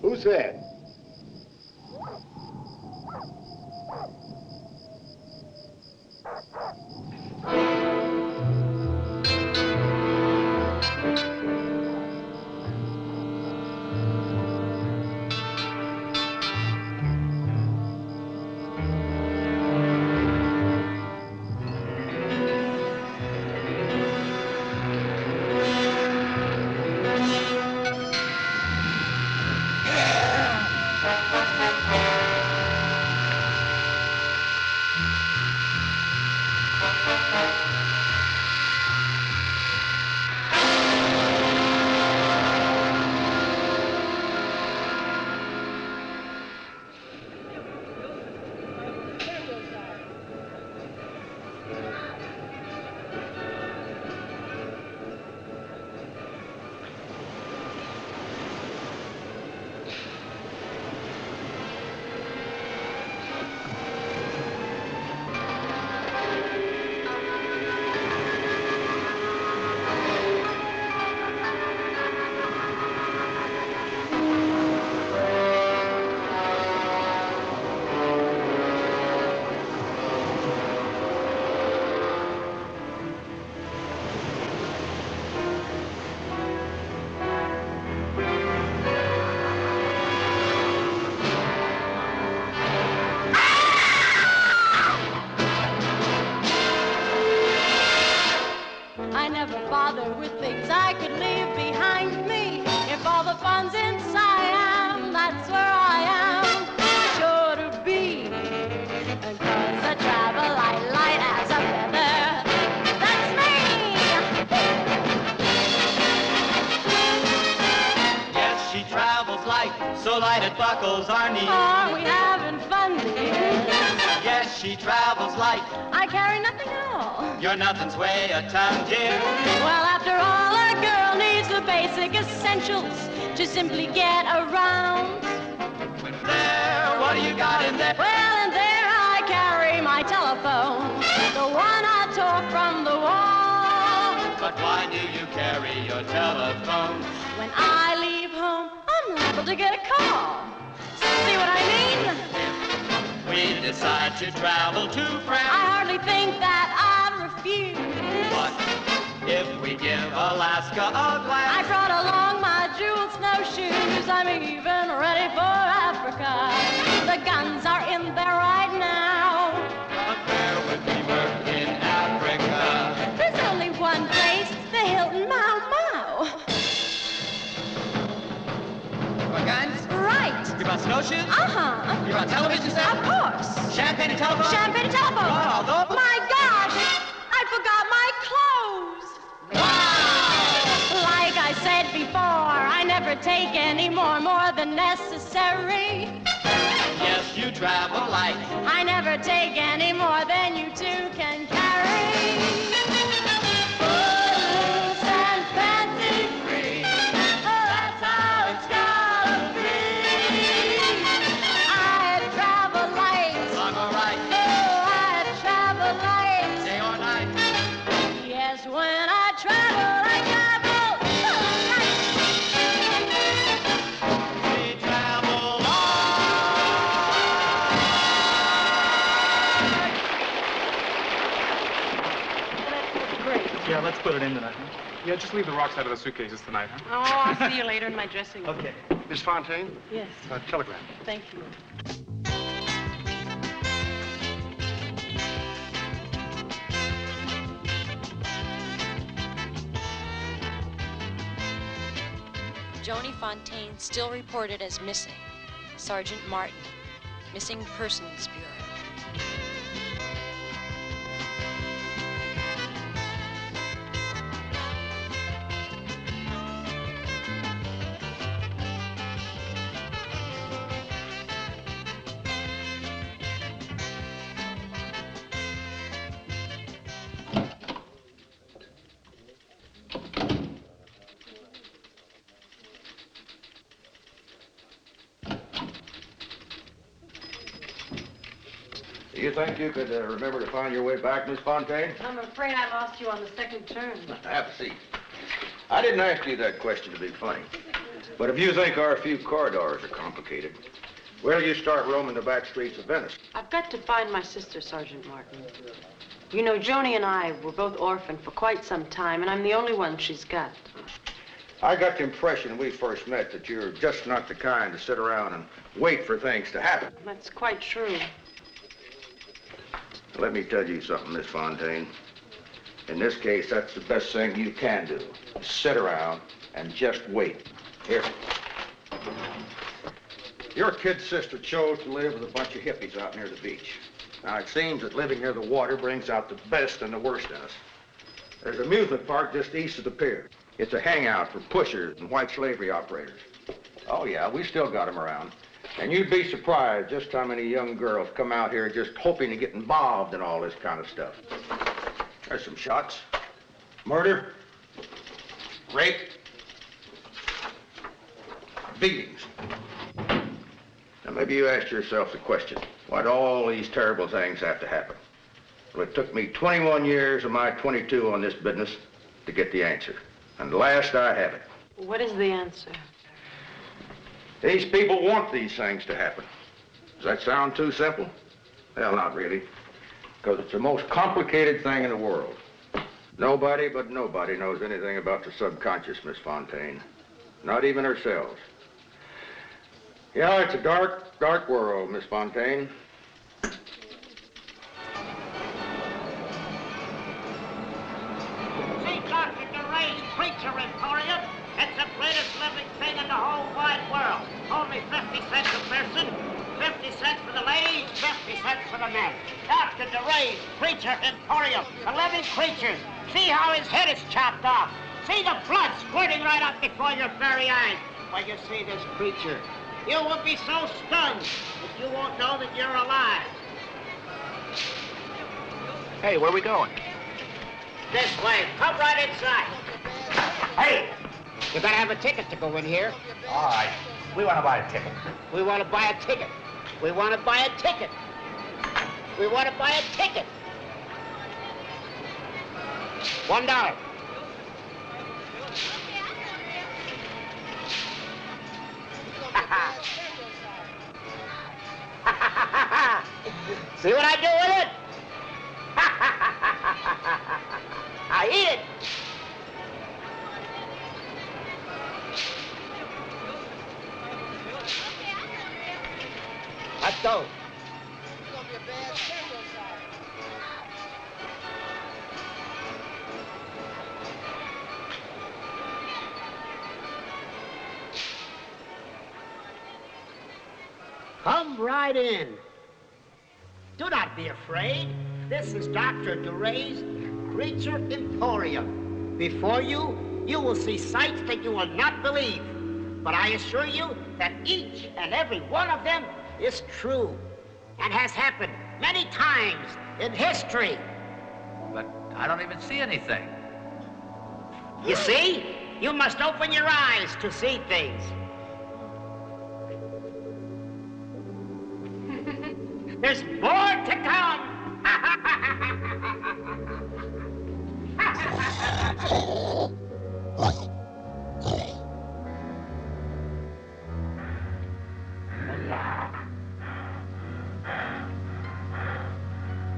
Who said? I never bothered with things I could leave behind me. If all the fun's in Siam, that's where I am sure to be. And 'cause I travel light as a feather, that's me. Yes, she travels light, so light it buckles our knees. Are we having fun, dear? Yes, she travels light. I carry nothing at all. You're nothing's way a ton, dear. Well, after all, a girl needs the basic essentials to simply get around. There, what do you got in there? Well, in there I carry my telephone, the one I tore from the wall. But why do you carry your telephone? When I leave home, I'm liable to get a call. See what I mean? We decide to travel to France. I hardly think that I'd refuse. But if we give Alaska a glance, I brought along my jeweled snowshoes. I'm even ready for Africa. The guns are in there right now. but where would we work in Africa? There's only one place, the Hilton Mau Mau. For guns? Right. You brought snowshoes? Uh-huh. You brought television set? Of course. Champagne and telephone? Champagne and telephone. Wow, those- My gosh, I forgot my clothes. Wow! Like I said before, I never take any more than necessary. Yes, you travel light. I never take any more than you two can carry. Footloose and fancy free. Oh, that's how it's gotta be. I travel light. I'm all right. Oh, I travel light. Day or night. Yes, when I travel, I travel light. We travel light. Great. Yeah, let's put it in tonight. Huh? Yeah, just leave the rocks out of the suitcases tonight, huh? Oh, I'll see you later in my dressing room. Okay. Miss Fontaine? Yes, Telegram. thank you. Joni Fontaine still reported as missing. Sergeant Martin, Missing Persons Bureau. Do you think you could remember to find your way back, Miss Fontaine? I'm afraid I lost you on the second turn. Have a seat. I didn't ask you that question to be funny. But if you think our few corridors are complicated, where do you start roaming the back streets of Venice? I've got to find my sister, Sergeant Martin. You know, Joni and I were both orphaned for quite some time, and I'm the only one she's got. I got the impression when we first met that you're just not the kind to sit around and wait for things to happen. That's quite true. Let me tell you something, Miss Fontaine. In this case, that's the best thing you can do. Sit around and just wait. Here. Your kid sister chose to live with a bunch of hippies out near the beach. Now, it seems that living near the water brings out the best and the worst in us. There's an amusement park just east of the pier. It's a hangout for pushers and white slavery operators. Oh, yeah, we still got them around. And you'd be surprised just how many young girls come out here just hoping to get involved in all this kind of stuff. There's some shots. Murder. Rape. Beatings. Now, maybe you asked yourself the question, why do all these terrible things have to happen? Well, it took me 21 years of my 22 on this business to get the answer. And at last I have it. What is the answer? These people want these things to happen. Does that sound too simple? Well, not really. Because it's the most complicated thing in the world. Nobody but nobody knows anything about the subconscious, Miss Fontaine. Not even ourselves. Yeah, it's a dark, dark world, Miss Fontaine. See Dr. DeRay's Preacher Emporium? It's the greatest living thing in the whole wide world. Only 50 cents a person. 50 cents for the ladies, 50 cents for the men. Dr. DeRay's Preacher Emporium. The living creatures. See how his head is chopped off. See the blood squirting right up before your very eyes. When you see this creature, you will be so stunned that you won't know that you're alive. Hey, where are we going? This way. Come right inside. Hey! You gotta have a ticket to go in here. All right. We want to buy a ticket. We want to buy a ticket. We want to buy a ticket. We want to buy a ticket. $1. See what I do with it? I eat it. Let's go. Come right in. Do not be afraid. This is Dr. DeRay's Preacher Emporium. Before you, you will see sights that you will not believe. But I assure you that each and every one of them is true and has happened many times in history. But I don't even see anything. You see? You must open your eyes to see things. There's more to come.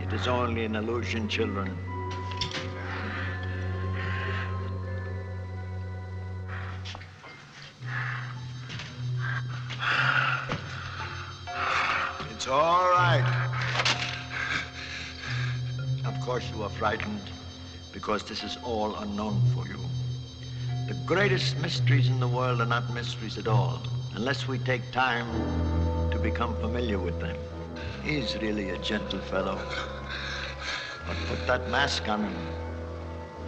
It is only an illusion, children. It's all right. Of course you are frightened because this is all unknown for you. The greatest mysteries in the world are not mysteries at all unless we take time to become familiar with them. He's really a gentle fellow. But put that mask on him,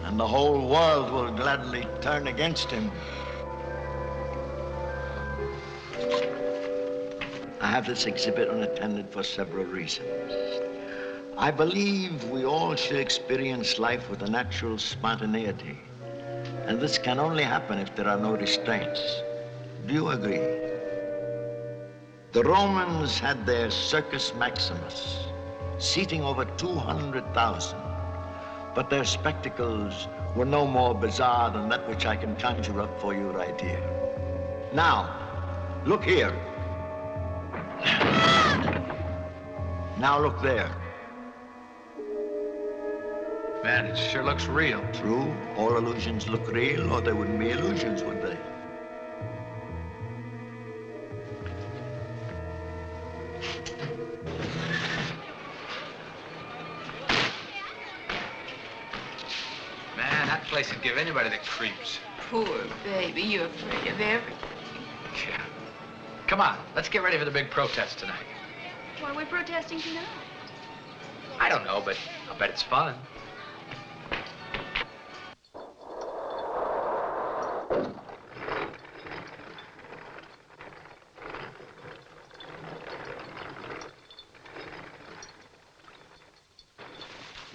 and the whole world will gladly turn against him. I have this exhibit unattended for several reasons. I believe we all should experience life with a natural spontaneity. And this can only happen if there are no restraints. Do you agree? The Romans had their Circus Maximus, seating over 200,000. But their spectacles were no more bizarre than that which I can conjure up for you right here. Now, look here. Now look there. Man, it sure looks real. True, all illusions look real, or they wouldn't be illusions, would they? Man, that place would give anybody the creeps. Poor baby, you're afraid of everything. Yeah. Come on, let's get ready for the big protest tonight. What are we protesting tonight? I don't know, but I'll bet it's fun.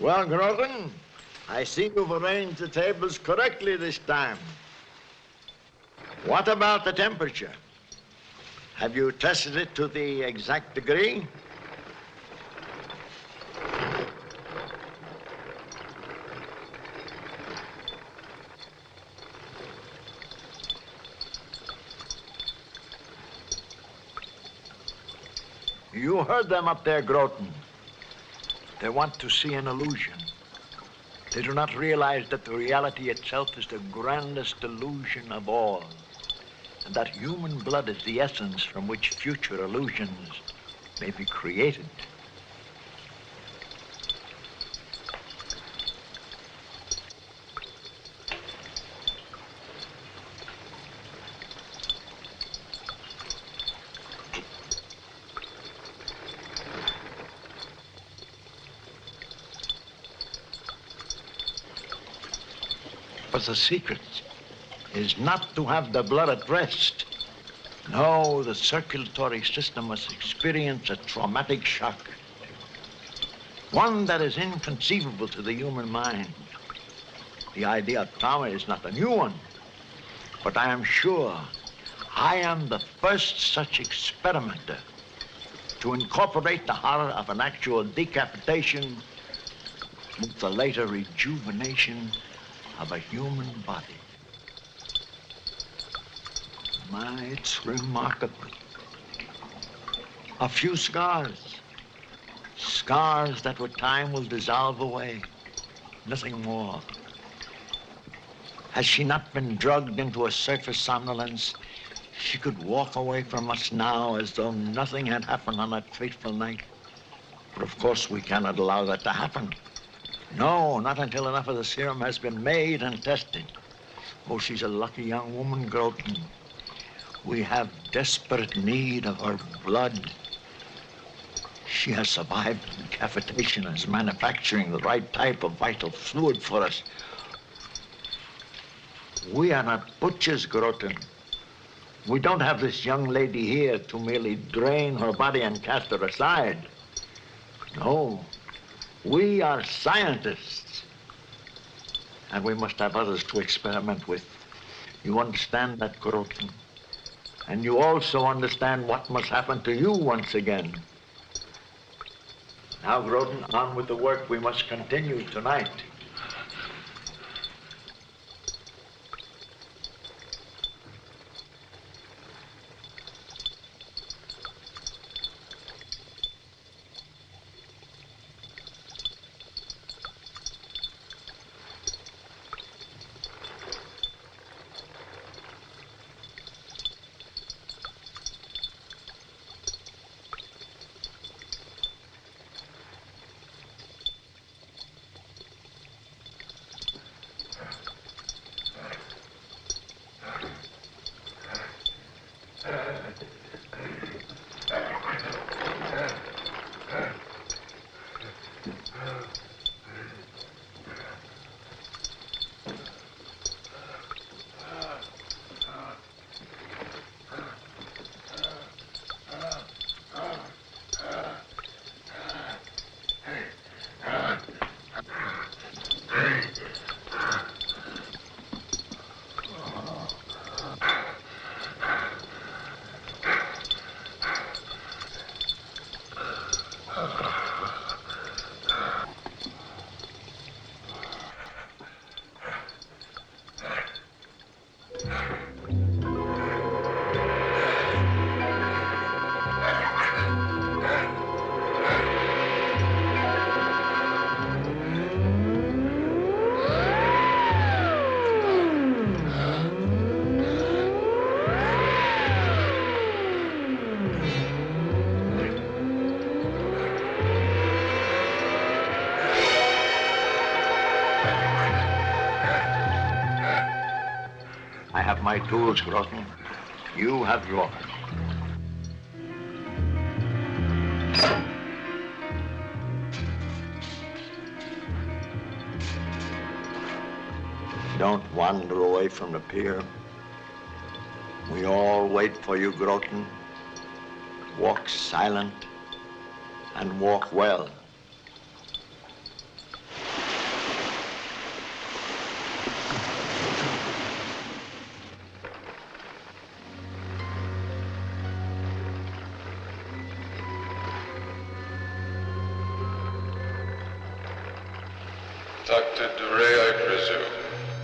Well, Grogan, I see you've arranged the tables correctly this time. What about the temperature? Have you tested it to the exact degree? You heard them up there, Groton. They want to see an illusion. They do not realize that the reality itself is the grandest illusion of all, and that human blood is the essence from which future illusions may be created. But the secret is not to have the blood at rest. No, the circulatory system must experience a traumatic shock, one that is inconceivable to the human mind. The idea of trauma is not a new one, but I am sure I am the first such experimenter to incorporate the horror of an actual decapitation with the later rejuvenation of a human body. My, it's remarkable. A few scars. Scars that with time will dissolve away. Nothing more. Has she not been drugged into a surface somnolence, she could walk away from us now as though nothing had happened on that fateful night. But of course we cannot allow that to happen. No, not until enough of the serum has been made and tested. Oh, she's a lucky young woman, Groton. We have desperate need of her blood. She has survived decapitation and is manufacturing the right type of vital fluid for us. We are not butchers, Groton. We don't have this young lady here to merely drain her body and cast her aside. No. We are scientists, and we must have others to experiment with. You understand that, Groton? And you also understand what must happen to you once again. Now, Groton, on with the work we must continue tonight. have my tools, Groton. You have yours. Don't wander away from the pier. We all wait for you, Groton. Walk silent and walk well. Dr. DeRay, I presume.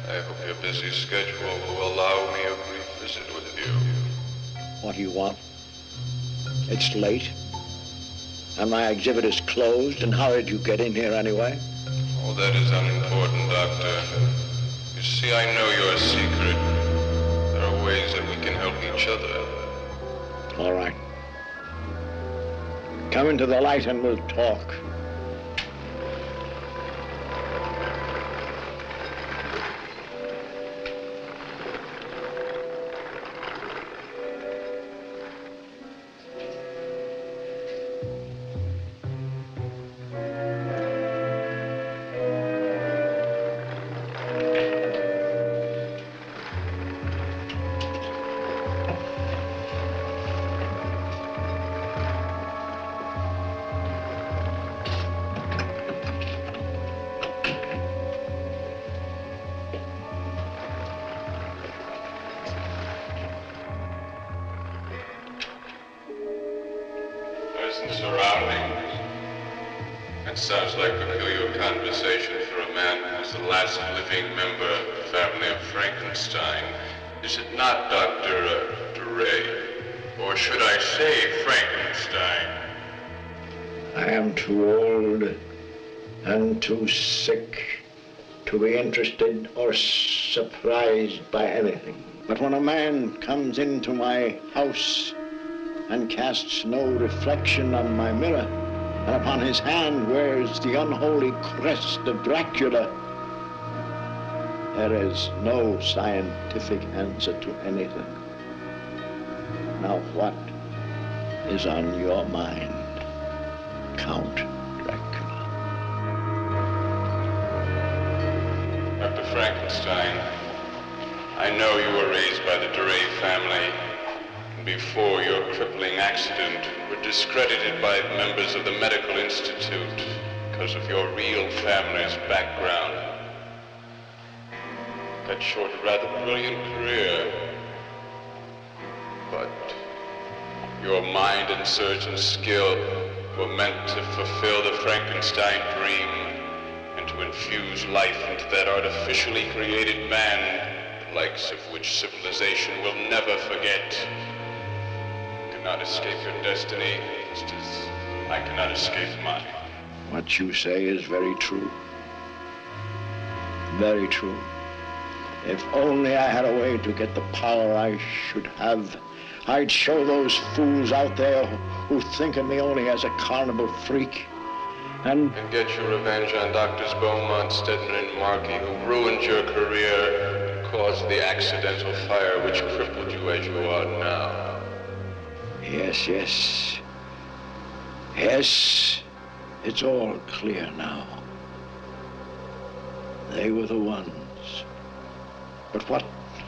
I hope your busy schedule will allow me a brief visit with you. What do you want? It's late. And my exhibit is closed, and how did you get in here anyway? Oh, that is unimportant, Doctor. You see, I know your secret. There are ways that we can help each other. All right. Come into the light and we'll talk. Surroundings. That sounds like peculiar conversation for a man who's the last living member of the family of Frankenstein. Is it not, Dr. DeRay? Or should I say Frankenstein? I am too old and too sick to be interested or surprised by anything. But when a man comes into my house and casts no reflection on my mirror, and upon his hand wears the unholy crest of Dracula, there is no scientific answer to anything. Now what is on your mind, Count Dracula? Dr. Frankenstein, I know you were raised by the DeRay family. Before your crippling accident, were discredited by members of the Medical Institute because of your real family's background. Cut short a rather brilliant career. But your mind and surgeon skill were meant to fulfill the Frankenstein dream and to infuse life into that artificially created man, the likes of which civilization will never forget. Not escape your destiny, just as I cannot escape mine. What you say is very true. Very true. If only I had a way to get the power I should have, I'd show those fools out there who think of me only as a carnival freak. And get your revenge on Doctors Beaumont, Stedman, and Markey, who ruined your career and caused the accidental fire which crippled you as you are now. Yes, yes. Yes, it's all clear now. They were the ones. But what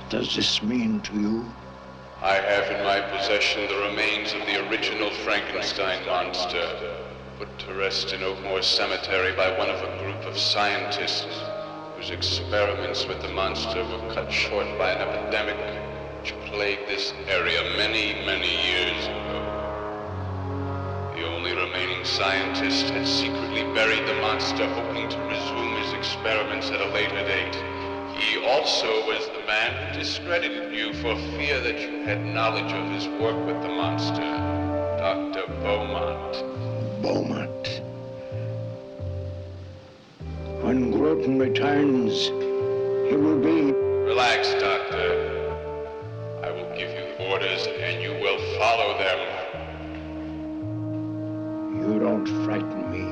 does this mean to you? I have in my possession the remains of the original Frankenstein monster, put to rest in Oakmore Cemetery by one of a group of scientists whose experiments with the monster were cut short by an epidemic which plagued this area many, many years ago. The only remaining scientist had secretly buried the monster, hoping to resume his experiments at a later date. He also was the man who discredited you for fear that you had knowledge of his work with the monster, Dr. Beaumont. Beaumont. When Groton returns, he will be... Relax, Doctor. I will give you orders, and you will follow them. You don't frighten me.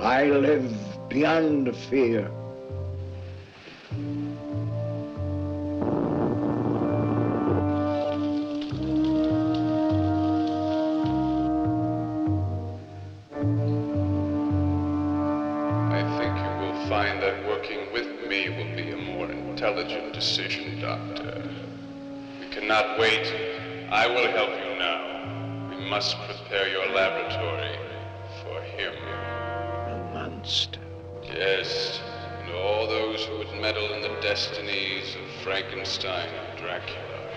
I live beyond fear. working with me will be a more intelligent decision, Doctor. We cannot wait. I will help you now. We must prepare your laboratory for him. The monster. Yes, and all those who would meddle in the destinies of Frankenstein and Dracula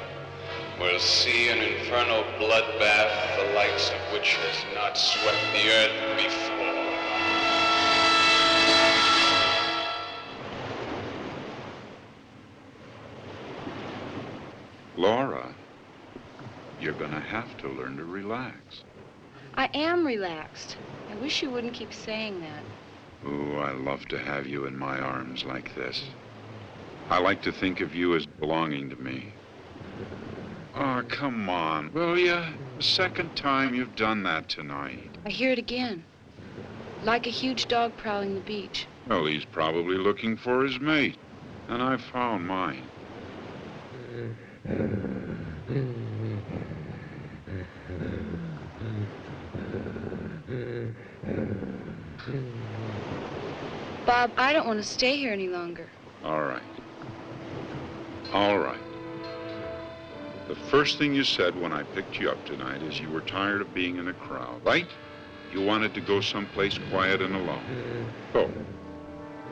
will see an infernal bloodbath the likes of which has not swept the earth before. Laura, you're gonna have to learn to relax. I am relaxed. I wish you wouldn't keep saying that. Oh, I love to have you in my arms like this. I like to think of you as belonging to me. Oh, come on, will ya? The second time you've done that tonight. I hear it again. Like a huge dog prowling the beach. Well, he's probably looking for his mate, and I found mine. Bob, I don't want to stay here any longer. All right. All right. The first thing you said when I picked you up tonight is you were tired of being in a crowd, right? You wanted to go someplace quiet and alone. So,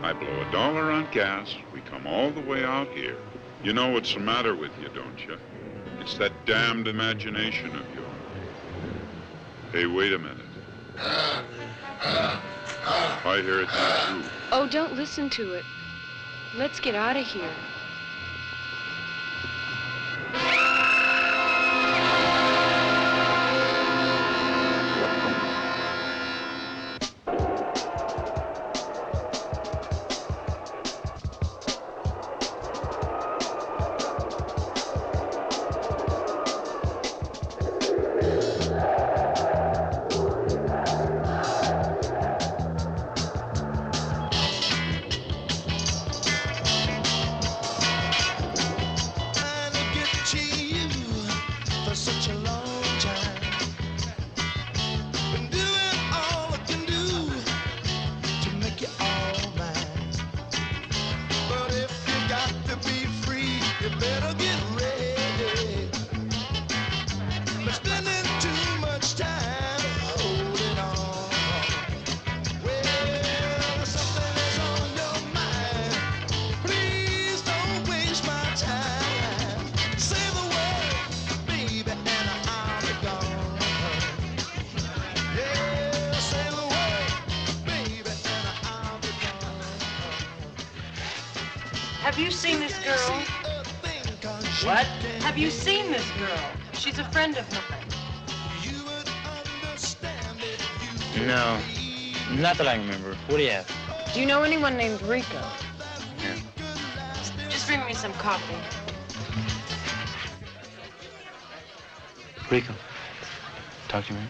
I blow $1 on gas, we come all the way out here. You know what's the matter with you, don't you? It's that damned imagination of yours. Hey, wait a minute. I hear it now, too. Oh, don't listen to it. Let's get out of here. Have you seen this girl? What? Have you seen this girl? She's a friend of mine. No, not that I remember. What do you have? Do you know anyone named Rico? Here. Just bring me some coffee. Rico, talk to me.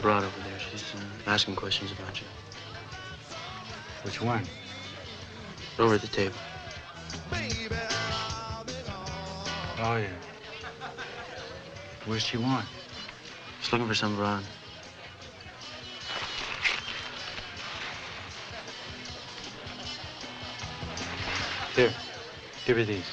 Broad over there. She's asking questions about you. Which one? Over at the table. Oh, yeah. What does she want? She's looking for some Ron. Here, give her these.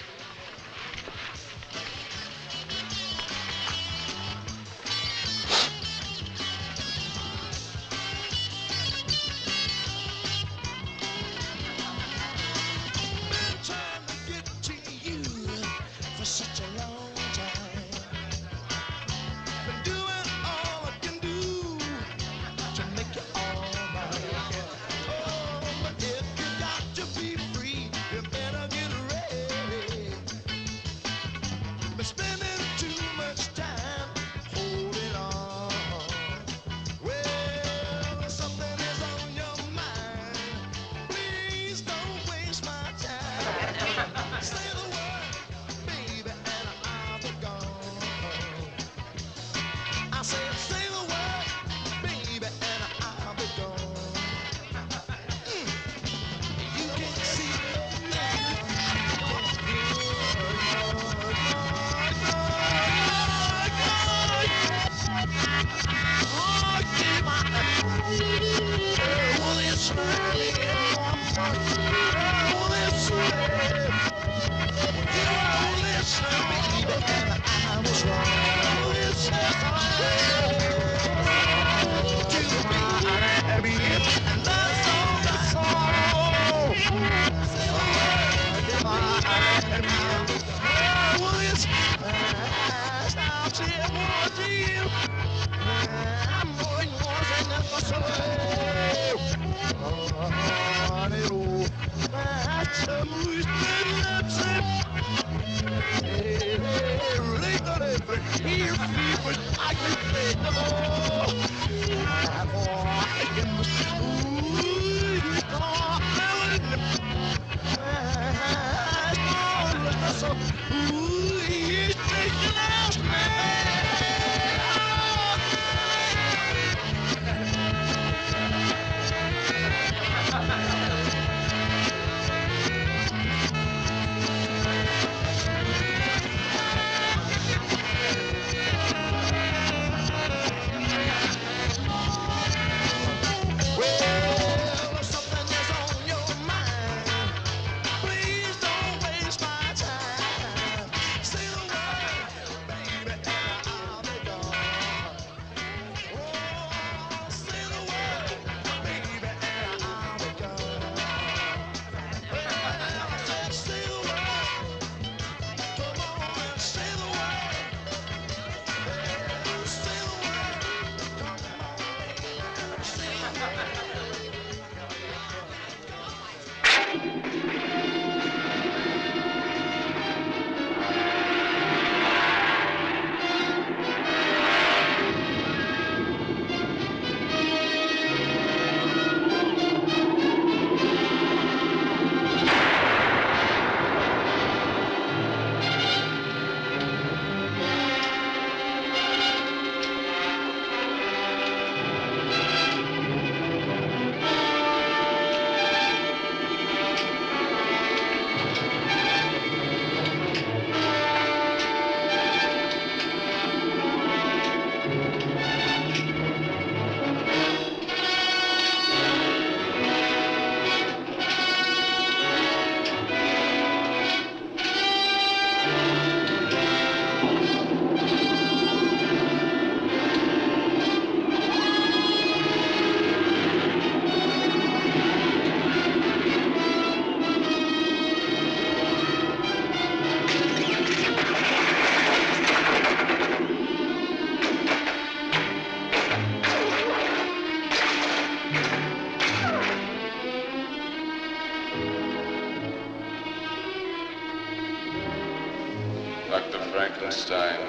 Dr. Frankenstein,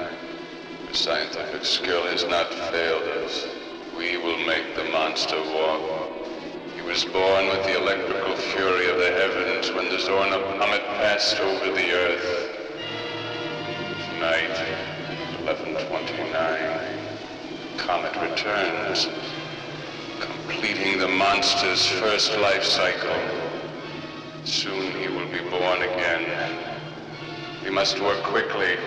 your scientific skill has not failed us. We will make the monster walk. He was born with the electrical fury of the heavens when the Zorna comet passed over the earth. Tonight, 11:29, the comet returns, completing the monster's first life cycle. Soon he will be born again. We must work quickly.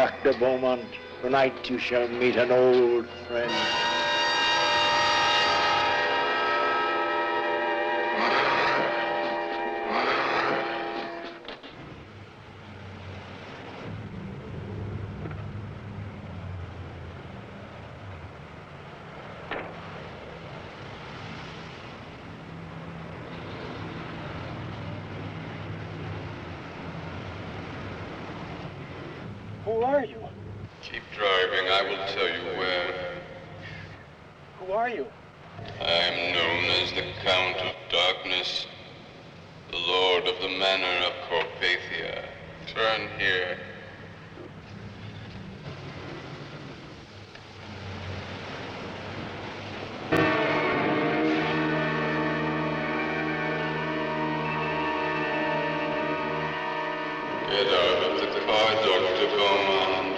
Dr. Beaumont. Tonight you shall meet an old friend. Who are you? Keep driving, I will tell you where. Who are you? I am known as the Count of Darkness, the Lord of the Manor of Carpathia. Turn here. Get out of the car, Dr. Beaumont.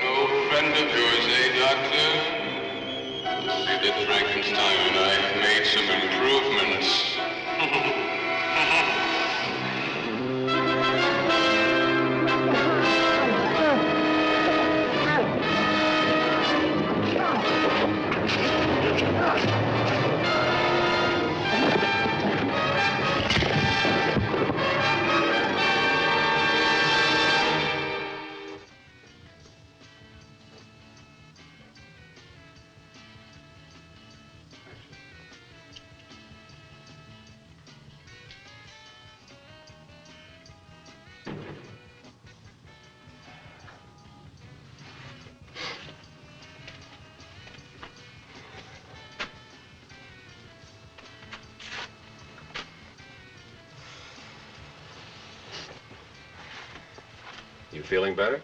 No friend of yours, eh, Doctor? See that Frankenstein and I have made some improvements. You feeling better?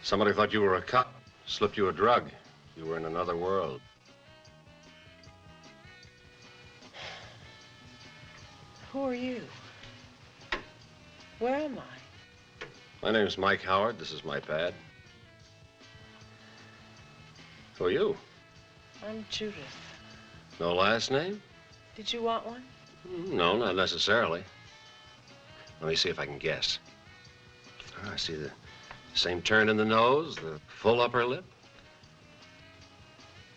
Somebody thought you were a cop, slipped you a drug. You were in another world. Who are you? Where am I? My name's Mike Howard. This is my pad. Who are you? I'm Judith. No last name? Did you want one? No, not necessarily. Let me see if I can guess. I see the same turn in the nose, the full upper lip.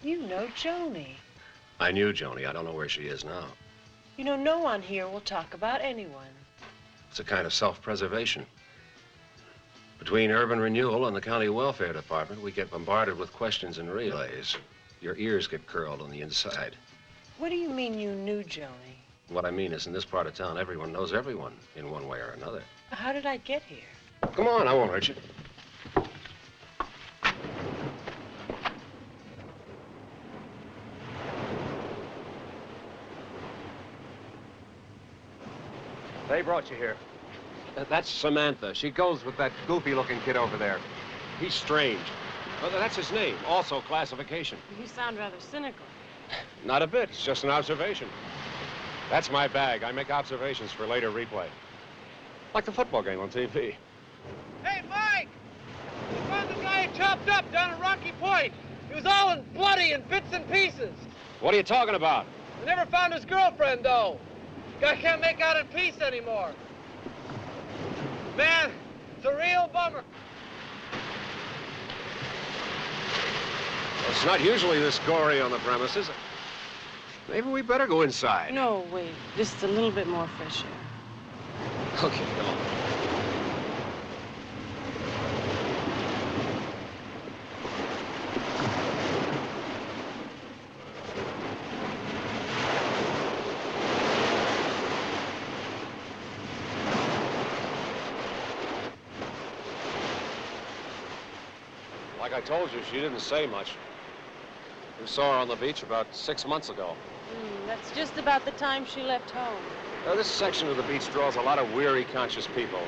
You know Joni. I knew Joni. I don't know where she is now. You know, no one here will talk about anyone. It's a kind of self-preservation. Between urban renewal and the county welfare department, we get bombarded with questions and relays. Your ears get curled on the inside. What do you mean you knew Joni? What I mean is, in this part of town, everyone knows everyone in one way or another. How did I get here? Come on, I won't hurt you. They brought you here. That's Samantha. She goes with that goofy-looking kid over there. He's strange. Well, that's his name. Also classification. You sound rather cynical. Not a bit. It's just an observation. That's my bag. I make observations for later replay. Like the football game on TV. Hey, Mike! We found the guy chopped up down at Rocky Point. He was all in bloody and bits and pieces. What are you talking about? We never found his girlfriend, though. Guy can't make out in peace anymore. Man, it's a real bummer. It's not usually this gory on the premises. Maybe we better go inside. No, wait. Just a little bit more fresh air. Okay, come on. Like I told you, she didn't say much. We saw her on the beach about 6 months ago. That's just about the time she left home. Now, this section of the beach draws a lot of weary, conscious people.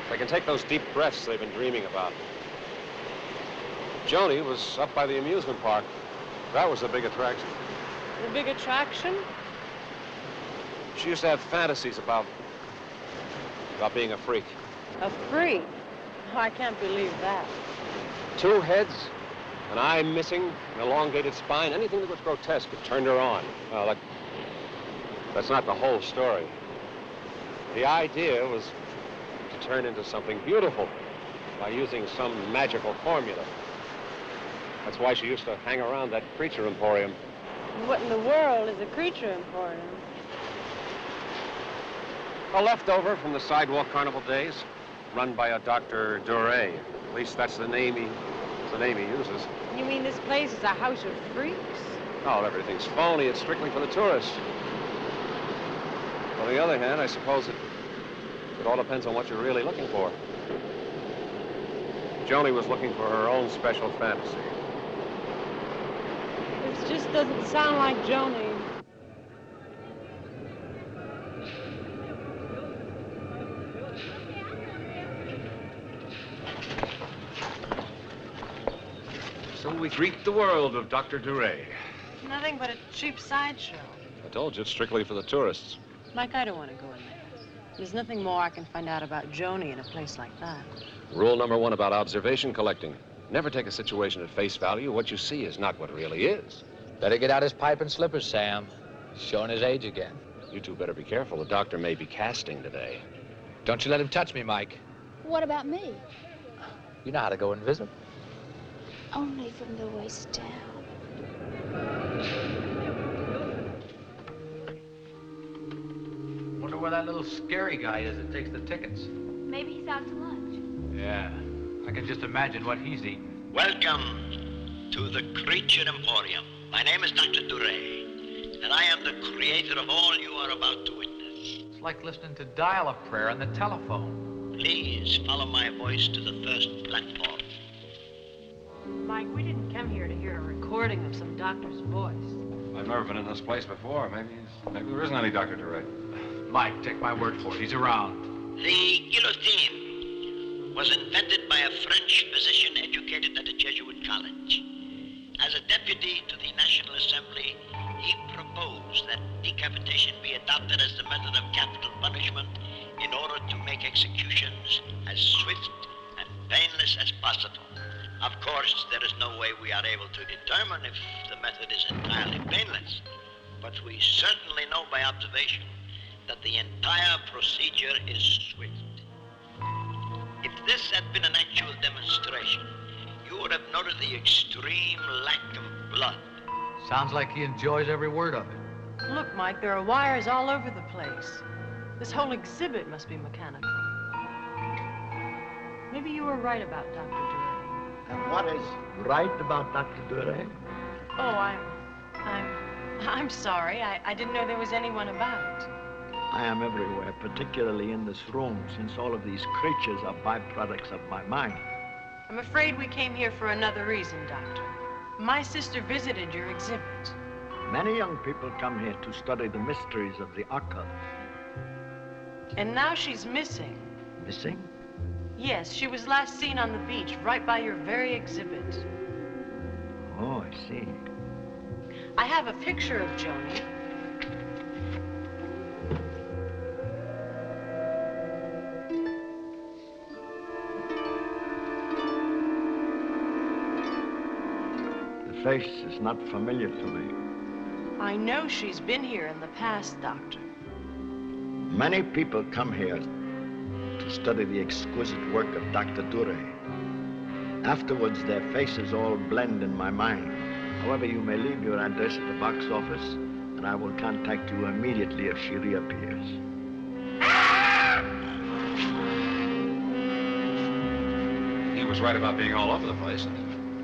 They can take those deep breaths they've been dreaming about. Joni was up by the amusement park. That was the big attraction. The big attraction? She used to have fantasies about being a freak. A freak? Oh, I can't believe that. 2 heads, an eye missing, an elongated spine, anything that was grotesque, it turned her on. Well, that's not the whole story. The idea was to turn into something beautiful by using some magical formula. That's why she used to hang around that creature emporium. What in the world is a creature emporium? A leftover from the sidewalk carnival days, run by a Dr. Duray. At least that's the name he uses. You mean this place is a house of freaks? Oh, everything's phony. It's strictly for the tourists. On the other hand, I suppose it all depends on what you're really looking for. Joni was looking for her own special fantasy. This just doesn't sound like Joni. So we greet the world of Dr. Duray. Nothing but a cheap sideshow. I told you, it's strictly for the tourists. Mike, I don't want to go in there. There's nothing more I can find out about Joni in a place like that. Rule number 1 about observation collecting. Never take a situation at face value. What you see is not what really is. Better get out his pipe and slippers, Sam. He's showing his age again. You two better be careful. The doctor may be casting today. Don't you let him touch me, Mike. What about me? You know how to go invisible. Only from the waist down. Wonder where that little scary guy is that takes the tickets. Maybe he's out to lunch. Yeah, I can just imagine what he's eating. Welcome to the Creature Emporium. My name is Dr. Duray, and I am the creator of all you are about to witness. It's like listening to dial-up prayer on the telephone. Please follow my voice to the first platform. Mike, we didn't come here to hear a recording of some doctor's voice. I've never been in this place before. Maybe there isn't any Dr. Duray. Mike, take my word for it. He's around. The guillotine was invented by a French physician educated at a Jesuit college. As a deputy to the National Assembly, he proposed that decapitation be adopted as the method of capital punishment in order to make executions as swift and painless as possible. Of course, there is no way we are able to determine if the method is entirely painless, but we certainly know by observation that the entire procedure is swift. If this had been an actual demonstration, you would have noted the extreme lack of blood. Sounds like he enjoys every word of it. Look, Mike, there are wires all over the place. This whole exhibit must be mechanical. Maybe you were right about Dr. Duray. And what is right about Dr. Duray? Oh, I'm sorry. I didn't know there was anyone about. I am everywhere, particularly in this room, since all of these creatures are byproducts of my mind. I'm afraid we came here for another reason, Doctor. My sister visited your exhibit. Many young people come here to study the mysteries of the occult. And now she's missing. Missing? Yes, she was last seen on the beach, right by your very exhibit. Oh, I see. I have a picture of Joni. The face is not familiar to me. I know she's been here in the past, Doctor. Many people come here to study the exquisite work of Dr. Duray. Afterwards, their faces all blend in my mind. However, you may leave your address at the box office, and I will contact you immediately if she reappears. He was right about being all over the place.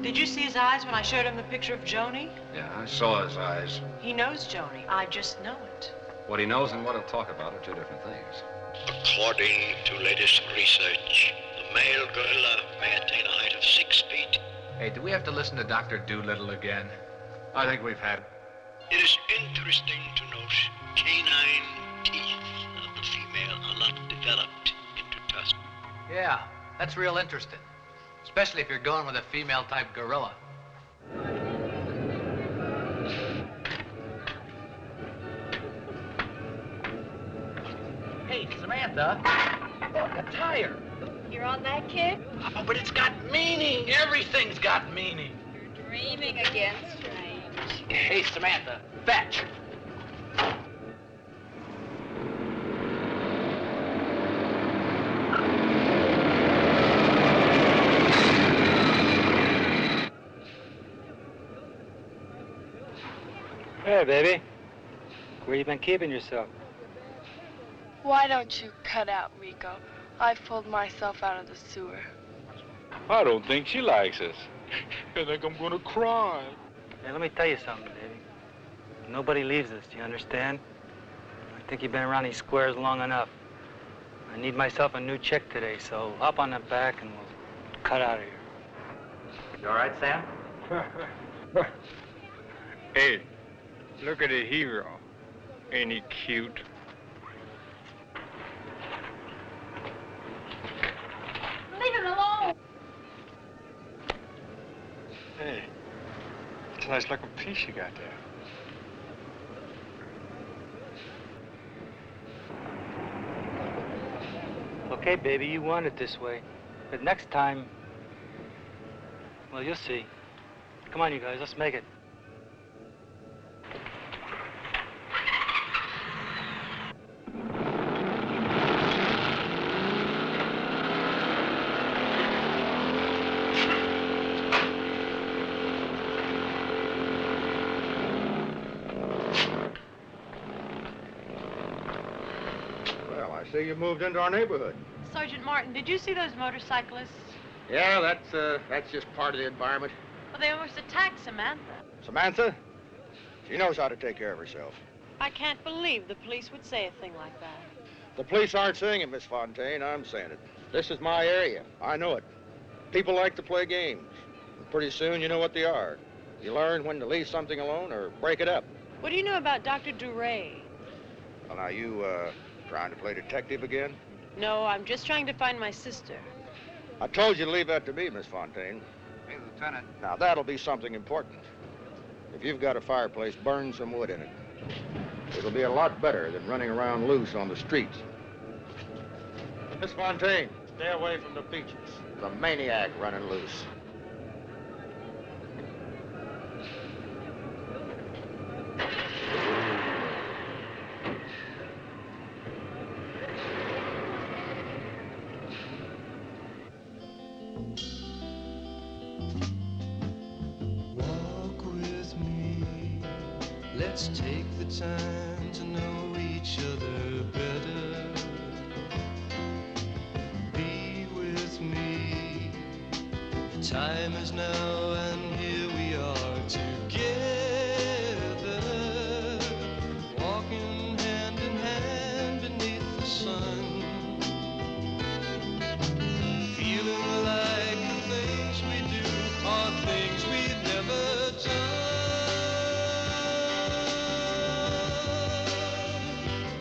Did you see his eyes when I showed him the picture of Joni? Yeah, I saw his eyes. He knows Joni. I just know it. What he knows and what he'll talk about are two different things. According to latest research, the male gorilla may attain a height of 6 feet. Hey, do we have to listen to Dr. Doolittle again? I think we've had. It is interesting to note canine teeth of the female are not developed into tusks. Yeah, that's real interesting. Especially if you're going with a female-type gorilla. Hey, Samantha, look, a tire. Here You're on that kick? Oh, but it's got meaning. Everything's got meaning. You're dreaming again, Strange. Hey, Samantha, fetch. Hey, baby. Where you been keeping yourself? Why don't you cut out, Rico? I pulled myself out of the sewer. I don't think she likes us. I think I'm gonna cry. Hey, let me tell you something, baby. Nobody leaves us, do you understand? I think you've been around these squares long enough. I need myself a new chick today, so hop on the back and we'll cut out of here. You all right, Sam? Hey, look at the hero. Ain't he cute? Leave him alone! Hey, it's a nice looking piece you got there. Okay, baby, you want it this way. But next time, well, you'll see. Come on, you guys, let's make it. Well, I see you moved into our neighborhood. Sergeant Martin, did you see those motorcyclists? Yeah, that's just part of the environment. Well, they almost attacked Samantha. Samantha, she knows how to take care of herself. I can't believe the police would say a thing like that. The police aren't saying it, Miss Fontaine. I'm saying it. This is my area. I know it. People like to play games. And pretty soon you know what they are. You learn when to leave something alone or break it up. What do you know about Dr. Duray? Well, now, you, trying to play detective again? No, I'm just trying to find my sister. I told you to leave that to me, Miss Fontaine. Hey, Lieutenant. Now, that'll be something important. If you've got a fireplace, burn some wood in it. It'll be a lot better than running around loose on the streets. Miss Fontaine, stay away from the beaches. There's a maniac running loose. Walk with me. Let's take the time to know each other better. Be with me. Time is now, and here we are together, walking hand in hand beneath the sun, feeling like the things we do are things we've never done.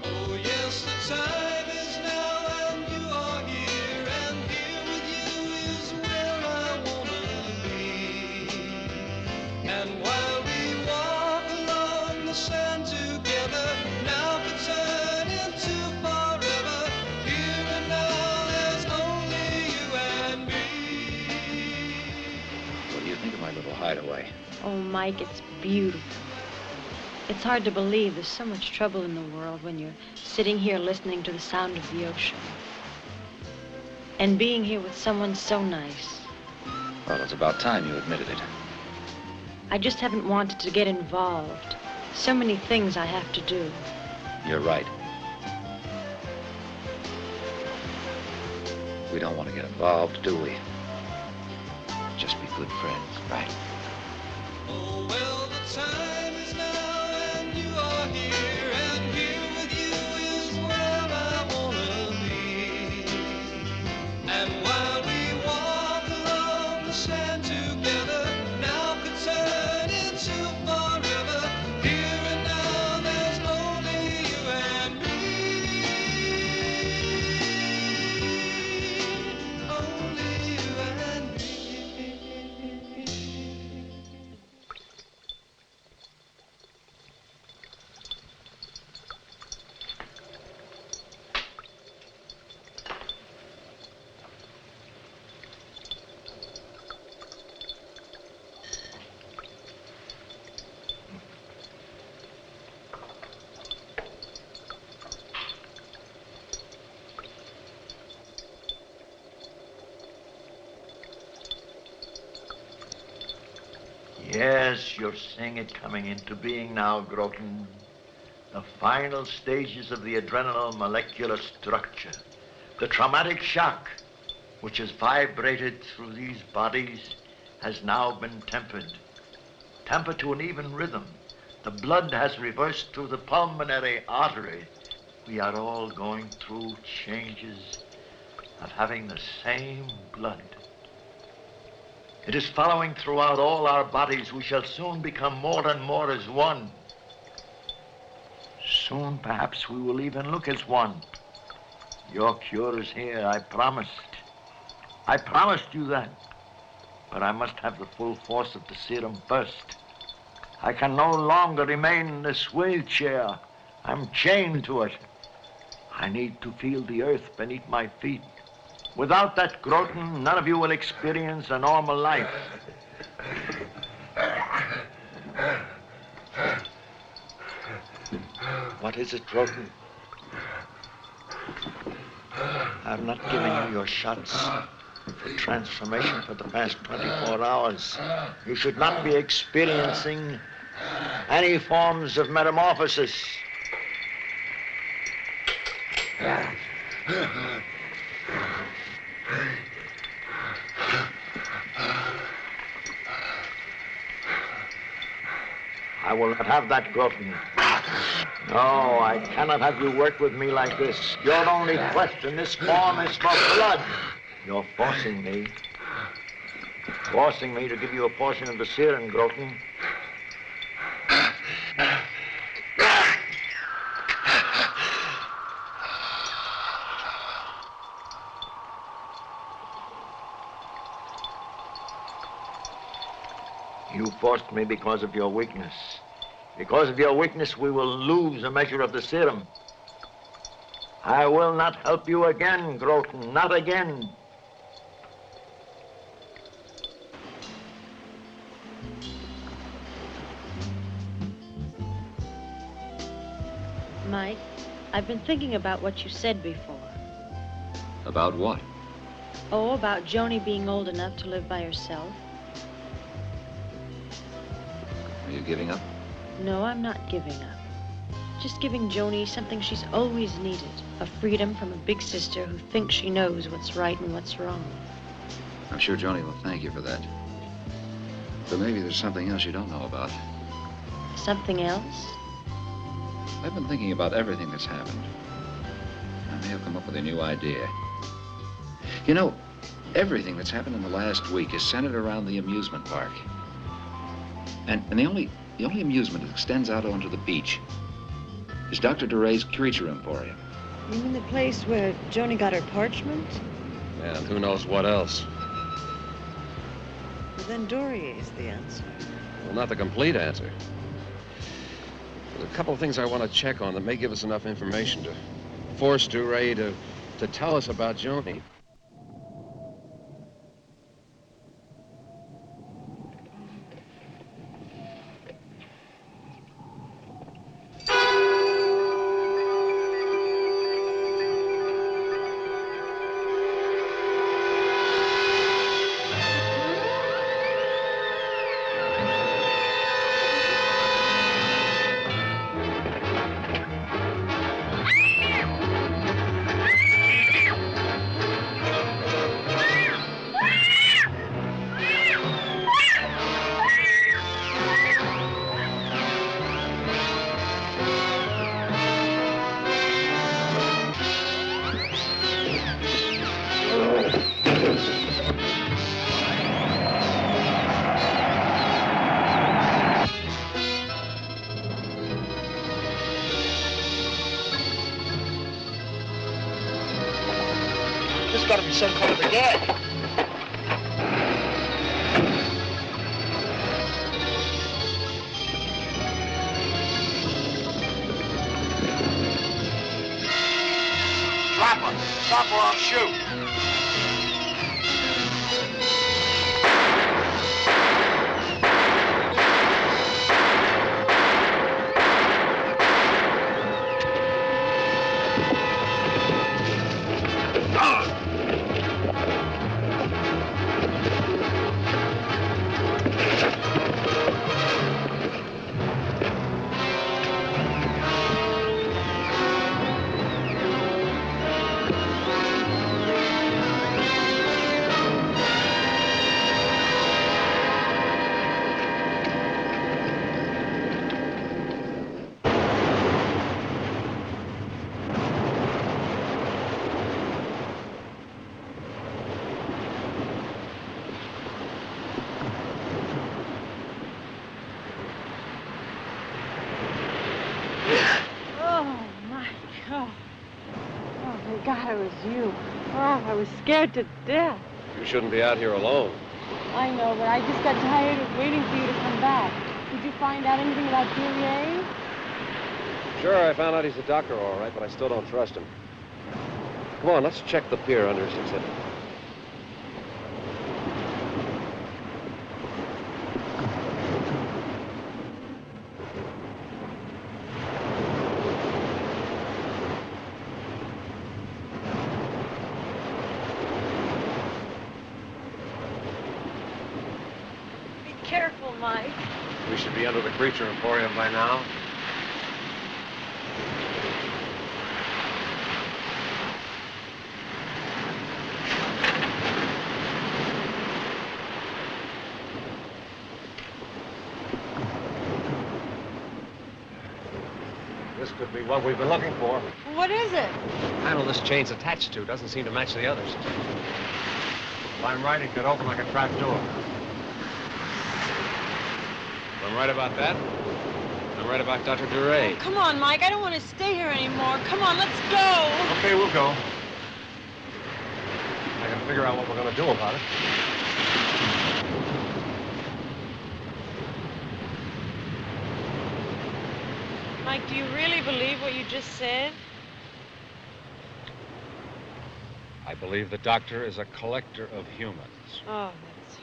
Oh yes, the time is now, and you are here, and here with you is where I wanna be. And while we walk along the sand together, now could turn into forever. Here and now, there's only you and me. What do you think of my little hideaway? Oh, Mike, it's beautiful. It's hard to believe there's so much trouble in the world when you're sitting here listening to the sound of the ocean. And being here with someone so nice. Well, it's about time you admitted it. I just haven't wanted to get involved. So many things I have to do. You're right. We don't want to get involved, do we? Just be good friends, right? Oh, well, the time is now, and you are here, and here with you is where I wanna be. And while we walk along the sand together, now could turn into forever. Here and now, there's only you and me. Only you and me. Yes, you're seeing it coming into being now, Groton. The final stages of the adrenal molecular structure. The traumatic shock, which has vibrated through these bodies, has now been tempered. Tempered to an even rhythm. The blood has reversed through the pulmonary artery. We are all going through changes of having the same blood. It is following throughout all our bodies. We shall soon become more and more as one. Soon, perhaps, we will even look as one. Your cure is here, I promised. I promised you that. But I must have the full force of the serum first. I can no longer remain in this wheelchair. I'm chained to it. I need to feel the earth beneath my feet. Without that, Groton, none of you will experience a normal life. What is it, Groton? I've not given you your shots for transformation for the past 24 hours. You should not be experiencing any forms of metamorphosis. I will not have that, Groton. No, I cannot have you work with me like this. Your only question, this form is for blood. You're forcing me to give you a portion of the serum, Groton. You forced me because of your weakness. Because of your weakness, we will lose a measure of the serum. I will not help you again, Groton, not again. Mike, I've been thinking about what you said before. About what? Oh, about Joni being old enough to live by herself. Are you giving up? No, I'm not giving up. Just giving Joni something she's always needed. A freedom from a big sister who thinks she knows what's right and what's wrong. I'm sure Joni will thank you for that. But maybe there's something else you don't know about. Something else? I've been thinking about everything that's happened. I may have come up with a new idea. You know, everything that's happened in the last week is centered around the amusement park. And the only amusement that extends out onto the beach is Dr. DeRay's Creature Emporium. You mean the place where Joni got her parchment? And who knows what else? Well, then Dorier's the answer. Well, not the complete answer. There's a couple of things I want to check on that may give us enough information to force DeRay to tell us about Joni. There's got to be some kind of a gag. Drop her. Stop or I'll shoot. God, it was you. Oh, I was scared to death. You shouldn't be out here alone. I know, but I just got tired of waiting for you to come back. Did you find out anything about Duryea? Sure, I found out he's a doctor, all right, but I still don't trust him. Come on, let's check the pier under his exhibit. Be careful, Mike. We should be under the Creature Emporium by now. This could be what we've been looking for. What is it? The panel this chain's attached to doesn't seem to match the others. If I'm right, it could open like a trap door. If I'm right about that, I'm right about Dr. Duryea. Come on, Mike. I don't want to stay here anymore. Come on, let's go. Okay, we'll go. I can figure out what we're going to do about it. Mike, do you really believe what you just said? I believe the doctor is a collector of humans. Oh, that's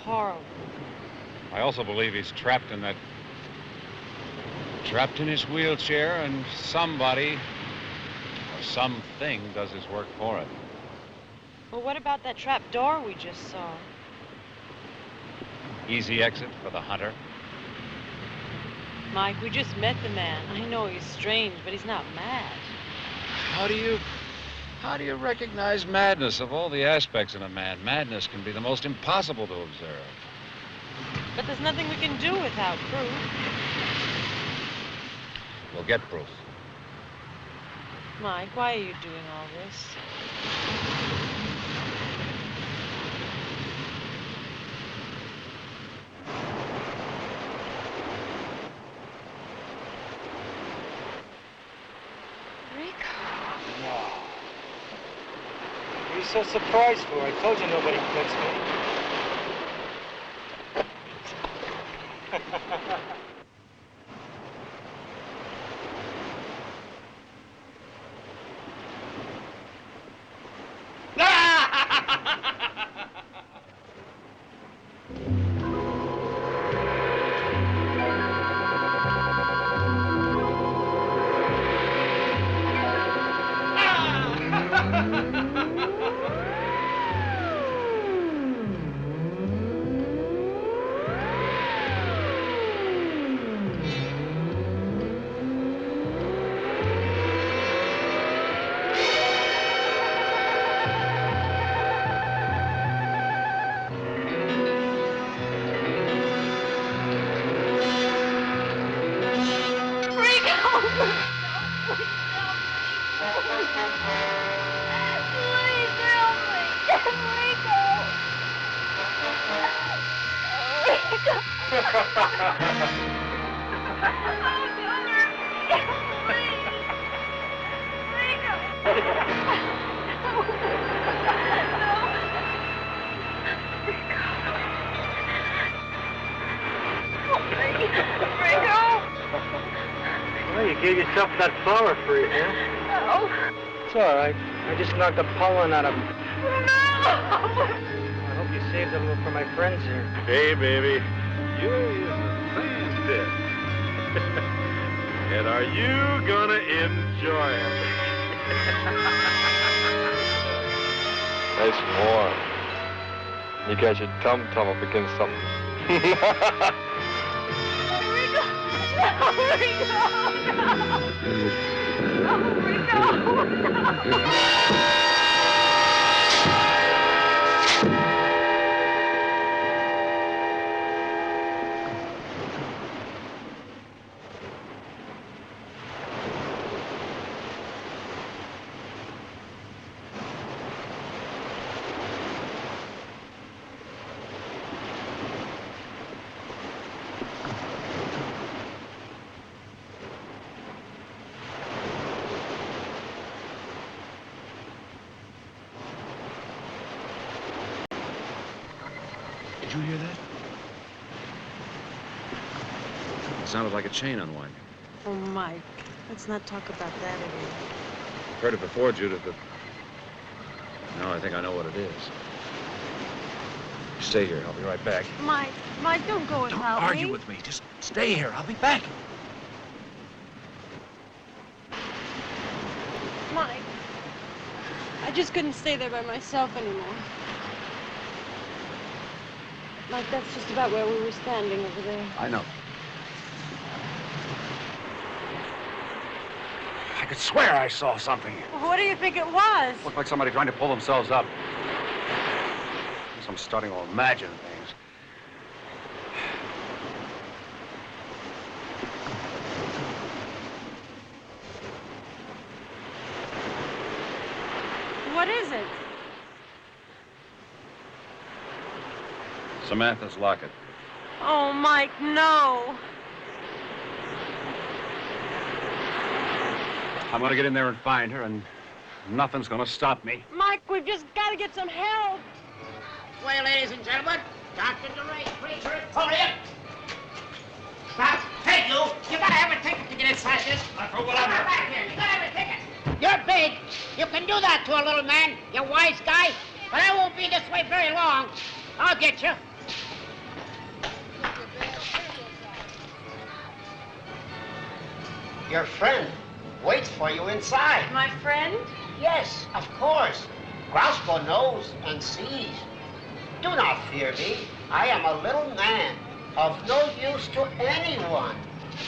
horrible. I also believe he's trapped in his wheelchair, and somebody or something does his work for him. Well, what about that trap door we just saw? Easy exit for the hunter. Mike, we just met the man. I know he's strange, but he's not mad. How do you recognize madness? Of all the aspects in a man, madness can be the most impossible to observe. But there's nothing we can do without proof. We'll get proof. Mike, why are you doing all this? What are you so surprised for? I told you nobody fixed me. Well, you gave yourself that flower free, huh? No. It's all right. I just knocked the pollen out of him. No. I hope you saved a little for my friends here. Hey, baby. You're in the sand pit. And are you gonna enjoy it? Nice and warm. You got your tum-tum up against something. Did you hear that? It sounded like a chain unwinding. Oh, Mike, let's not talk about that again. I've heard it before, Judith, but... No, I think I know what it is. Stay here. I'll be right back. Mike, don't go without me. Don't argue with me. Just stay here. I'll be back. Mike, I just couldn't stay there by myself anymore. Mike, that's just about where we were standing over there. I know. I could swear I saw something. What do you think it was? Looked like somebody trying to pull themselves up. Guess I'm starting to imagine things. What is it? Samantha's locket. Oh, Mike, no. I'm gonna get in there and find her, and nothing's gonna stop me. Mike, we've just got to get some help. Well, ladies and gentlemen, Dr. DeRay, Preacher Emporium. Now, hey, you gotta have a ticket to get inside this. For what Come on back here, you gotta have a ticket. You're big. You can do that to a little man, you wise guy. But I won't be this way very long. I'll get you. Your friend waits for you inside. My friend? Yes, of course. Grosco knows and sees. Do not fear me. I am a little man of no use to anyone.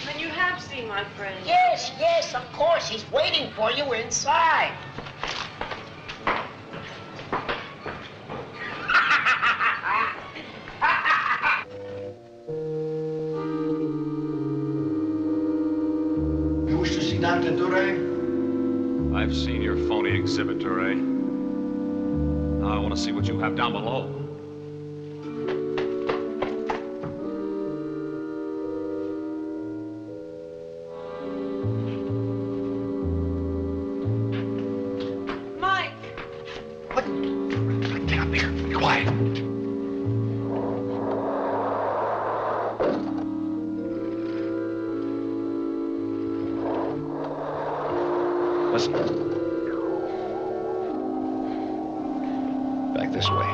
Then you have seen my friend. Yes, of course. He's waiting for you inside. You wish to see Dr. Duray? I've seen your phony exhibit, Duray. Now I want to see what you have down below. Mike! What? Get up here. Be quiet. Listen. Back this way.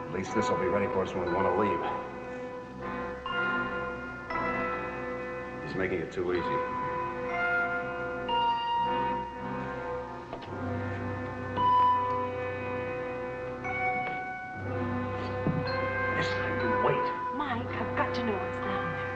At least this will be ready for us when we want to leave. He's making it too easy. This time you wait. Mike, I've got to know what's down there.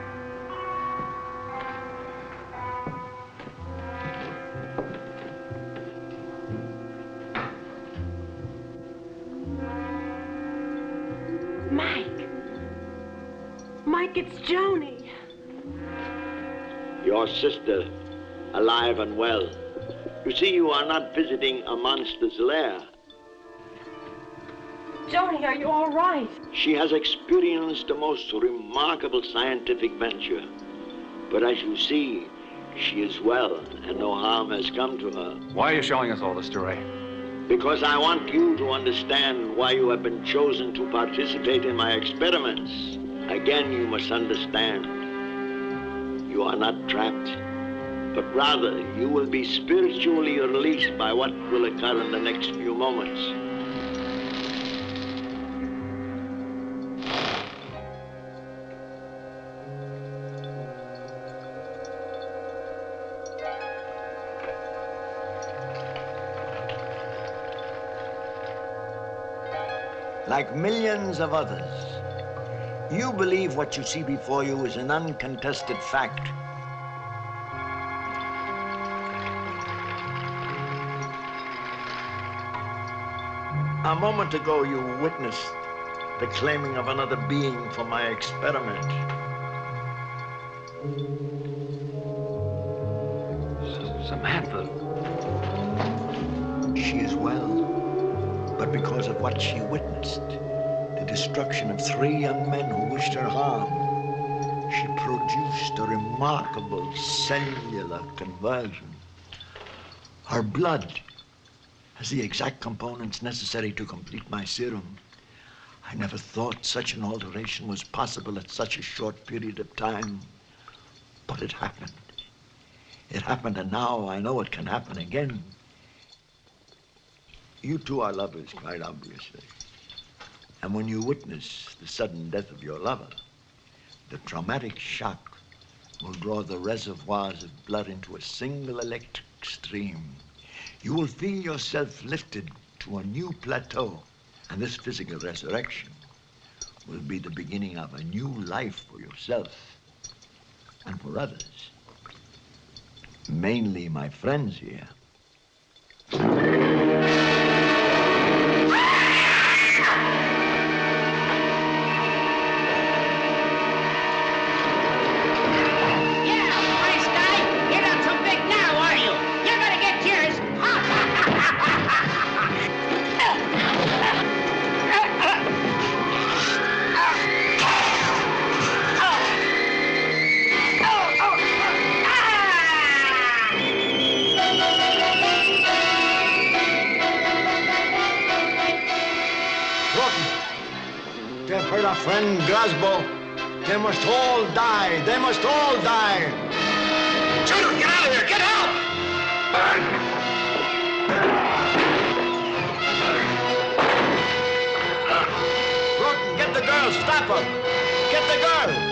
Mike, it's Joni. Your sister, alive and well. You see, you are not visiting a monster's lair. Joni, are you all right? She has experienced a most remarkable scientific venture. But as you see, she is well, and no harm has come to her. Why are you showing us all this, Duray? Because I want you to understand why you have been chosen to participate in my experiments. Again, you must understand. You are not trapped, but rather you will be spiritually released by what will occur in the next few moments. Like millions of others, you believe what you see before you is an uncontested fact. A moment ago, you witnessed the claiming of another being for my experiment. Samantha. She is well, but because of what she witnessed, the destruction of 3 young men who wished her harm, she produced a remarkable cellular conversion. Her blood has the exact components necessary to complete my serum. I never thought such an alteration was possible at such a short period of time, but it happened. It happened, and now I know it can happen again. You two are lovers, quite obviously. And when you witness the sudden death of your lover, the traumatic shock will draw the reservoirs of blood into a single electric stream. You will feel yourself lifted to a new plateau, and this physical resurrection will be the beginning of a new life for yourself and for others. Mainly my friends here. Our friend Glasgow. They must all die. They must all die. Judo, get out of here! Get out! Broughton, get the girl. Stop her. Get the girl.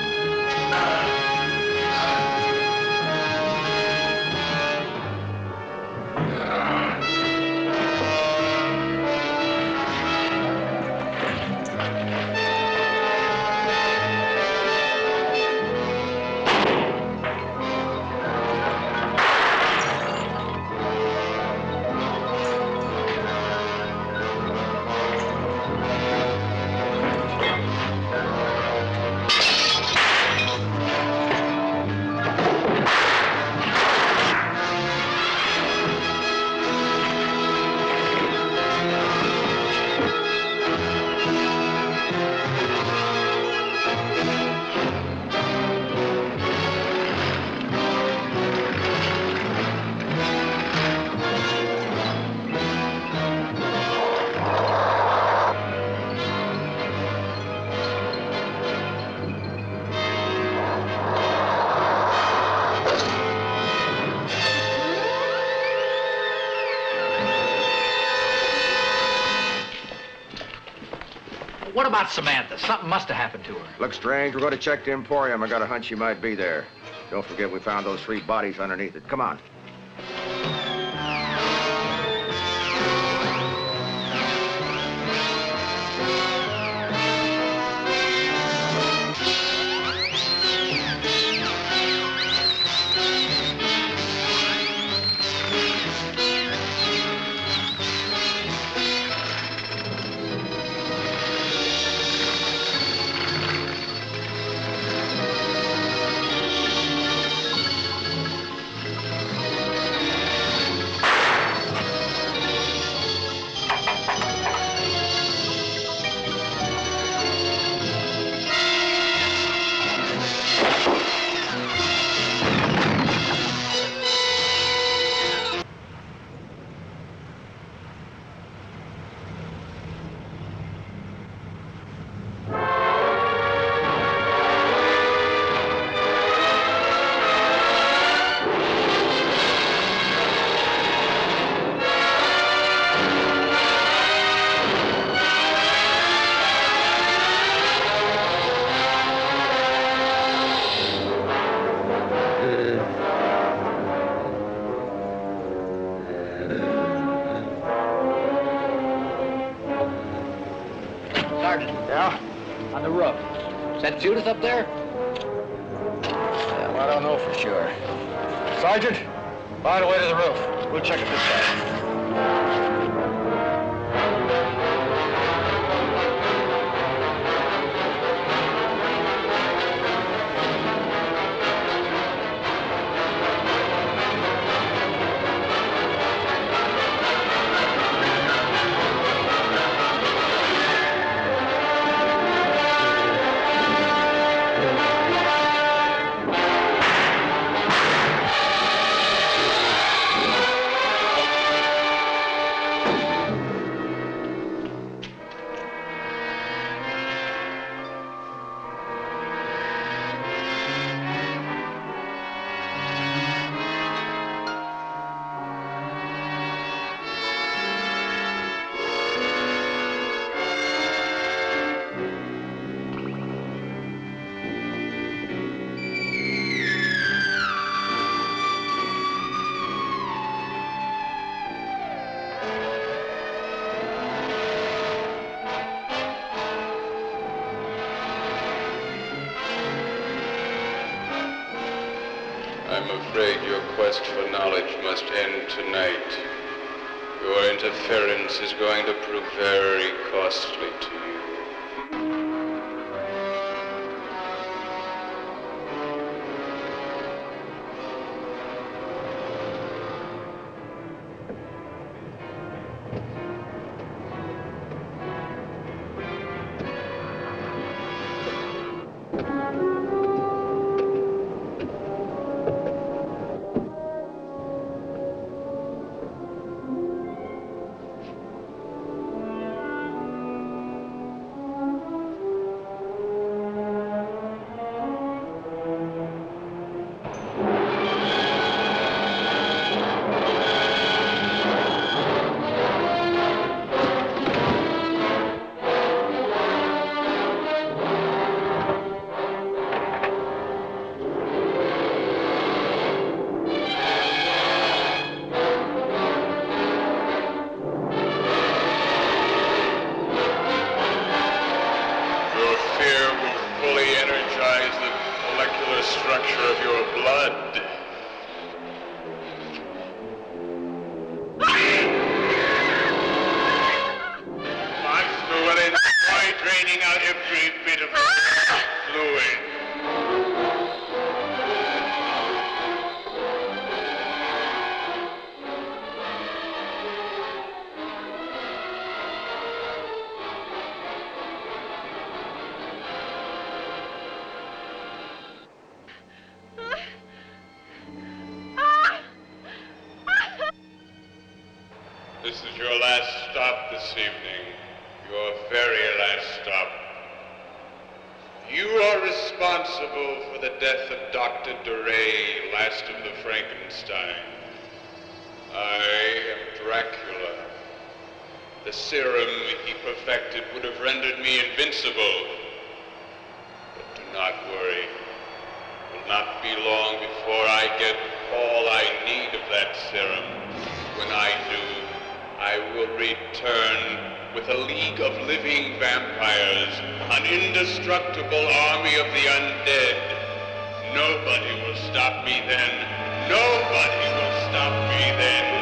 What about Samantha? Something must have happened to her. Looks strange. We're going to check the Emporium. I got a hunch she might be there. Don't forget we found those 3 bodies underneath it. Come on. That Judith up there? Well, I don't know for sure. Sergeant, find a way to the roof. We'll check it this side. I'm afraid your quest for knowledge must end tonight. Your interference is going to prove very costly to you. Structure of your blood. Monster will enjoy draining out every bit of fluid. This is your last stop this evening. Your very last stop. You are responsible for the death of Dr. DeRay, last of the Frankenstein. I am Dracula. The serum he perfected would have rendered me invincible. But do not worry. It will not be long before I get all I need of that serum. When I do, I will return with a league of living vampires, an indestructible army of the undead. Nobody will stop me then. Nobody will stop me then.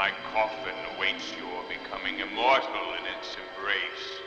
My coffin awaits your becoming immortal in its embrace.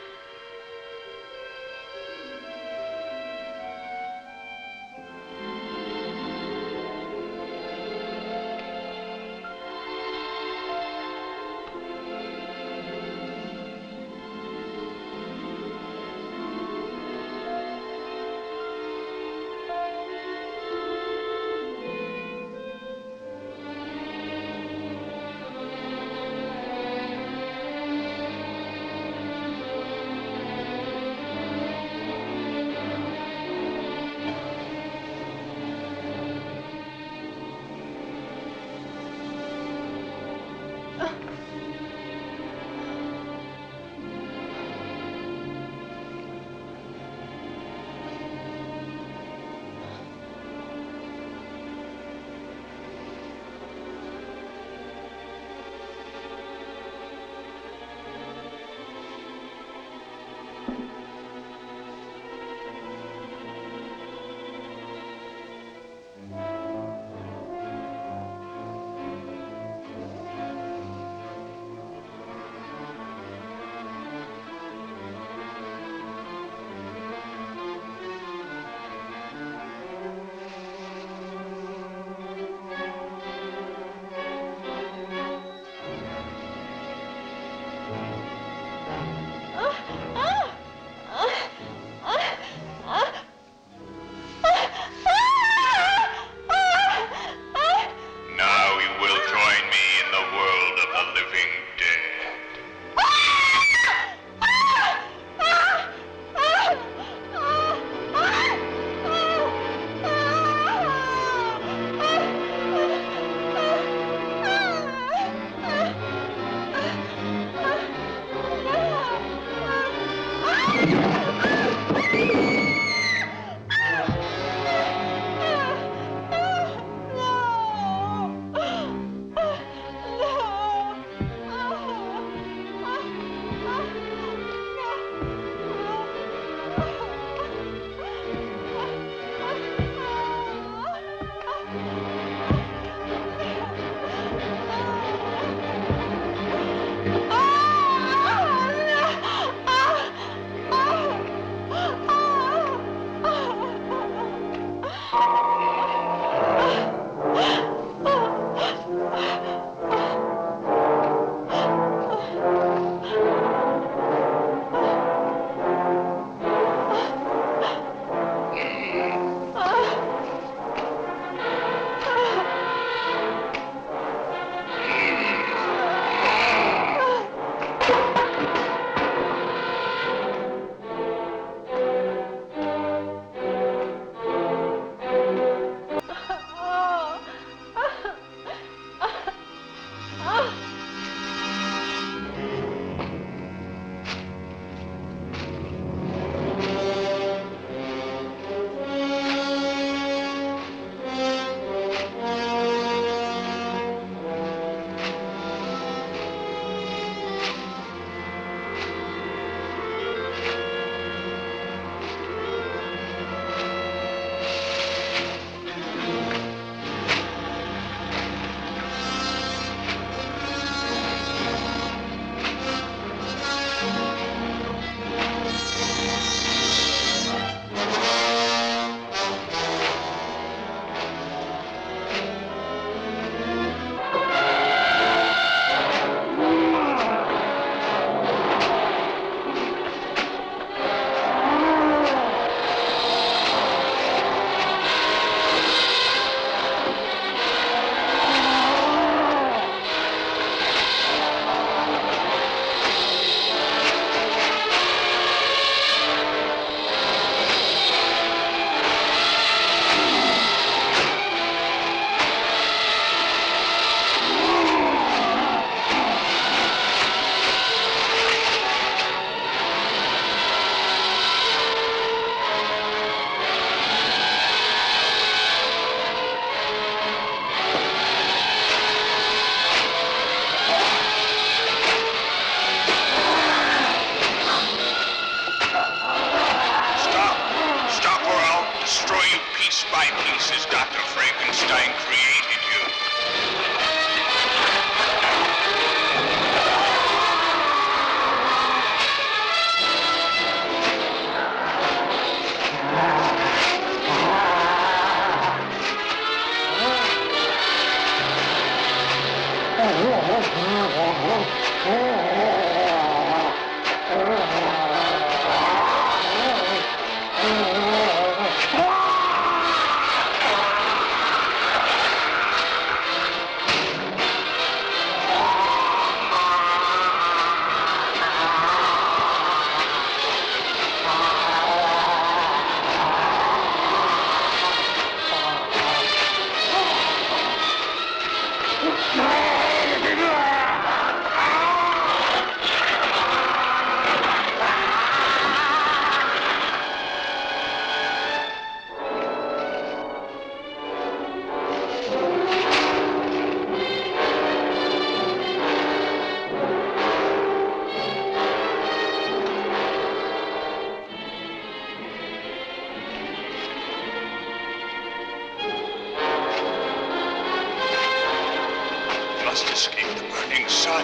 Must escape the burning sun.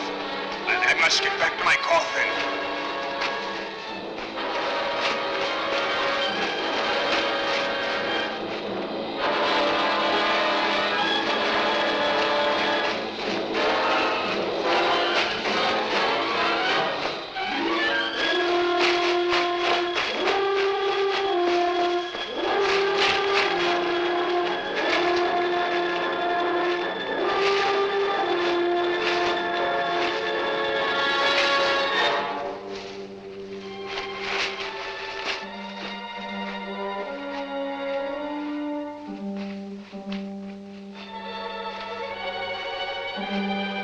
I must get back to my coffin. Thank you.